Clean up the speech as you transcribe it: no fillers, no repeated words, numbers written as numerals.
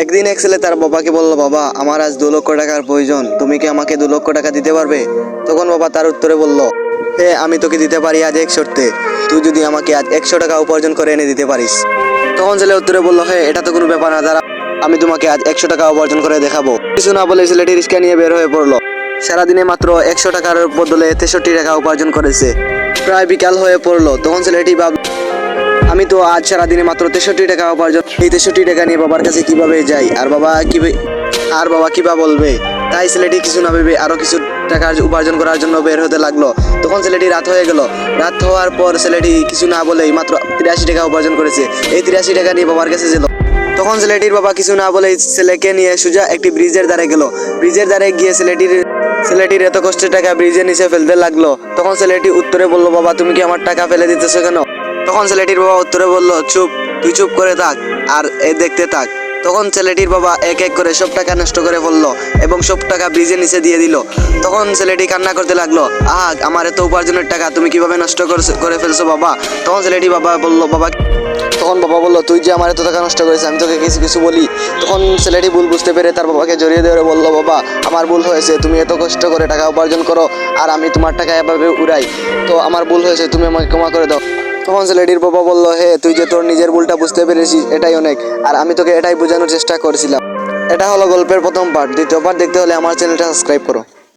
একদিন এক ছেলে তার বাবাকে বলল, বাবা আমার আজ 2 লক্ষ টাকার প্রয়োজন, তুমি কি আমাকে 2 লক্ষ টাকা দিতে পারবে? তখন বাবা তার উত্তরে বলল, হ্যাঁ আমি তোকে দিতে পারি আজ এক শর্তে, তুই যদি আমাকে আজ 100 টাকা উপার্জন করে এনে দিতে পারিস। তখন ছেলে উত্তরে বলল, হ্যাঁ এটা তো কোনো ব্যাপার না, দাঁড়া আমি তোমাকে আজ 100 টাকা উপার্জন করে দেখাবো। কিছু না বলে ছেলেটি রিক্সা নিয়ে বের হয়ে পড়লো। সারাদিনে মাত্র 100 টাকার বদলে 63 টাকা উপার্জন করেছে। প্রায় বিকাল হয়ে পড়লো, তখন ছেলেটি ভাবল, আমি তো আজ সারাদিনে মাত্র 63 টাকা উপার্জন, এই 63 টাকা নিয়ে বাবার কাছে কিভাবে যাই, আর বাবা কিবা বলবে। তাই ছেলেটি কিছু না ভেবে আরো কিছু টাকা উপার্জন করার জন্য বের হতে লাগলো। তখন ছেলেটি রাত হয়ে গেল। রাত হওয়ার পর ছেলেটি কিছু না বলেই মাত্র 83 টাকা উপার্জন করেছে। এই 83 টাকা নিয়ে বাবার কাছে যেল। তখন ছেলেটির বাবা কিছু না বলেই ছেলেকে নিয়ে সোজা একটি ব্রিজের ধারে গেল। ব্রিজের ধারে গিয়ে ছেলেটির এত কষ্টের টাকা ব্রিজের নিচে ফেলতে লাগলো। তখন ছেলেটি উত্তরে বলল, বাবা তুমি কি আমার টাকা ফেলে দিতেছো কেন? তখন ছেলেটির বাবা উত্তরে বলল, চুপ, তুই চুপ করে থাক আর দেখতে থাক। তখন ছেলেটির বাবা এক এক করে সব টাকা নষ্ট করে ফেললো এবং সব টাকা ব্রিজের নিচে দিয়ে দিল। তখন ছেলেটি কান্না করতে লাগলো, আহ আমার এত উপার্জনের টাকা তুমি কিভাবে নষ্ট করে ফেলছো বাবা? তখন ছেলেটি তখন বাবা বলল, তুই যে আমার এত টাকা নষ্ট করেছিস আমি তোকে কিছু বলি? তখন ছেলেটি ভুল বুঝতে পেরে তার বাবাকে জড়িয়ে ধরে বলল, বাবা আমার ভুল হয়েছে, তুমি এত কষ্ট করে টাকা উপার্জন করো আর আমি তোমার টাকা এভাবে উড়াই, তো আমার ভুল হয়েছে, তুমি আমাকে ক্ষমা করে দাও। তখন ছেলেটির বাবা বলল, হে তুই যে তোর নিজের ভুলটা বুঝতে পেরেছিস এটাই অনেক, আর আমি তোকে এটাই বোঝানোর চেষ্টা করছিলাম। এটা হলো গল্পের প্রথম পার্ট। দ্বিতীয় পার্ট দেখতে হলে আমার চ্যানেলটা সাবস্ক্রাইব করো।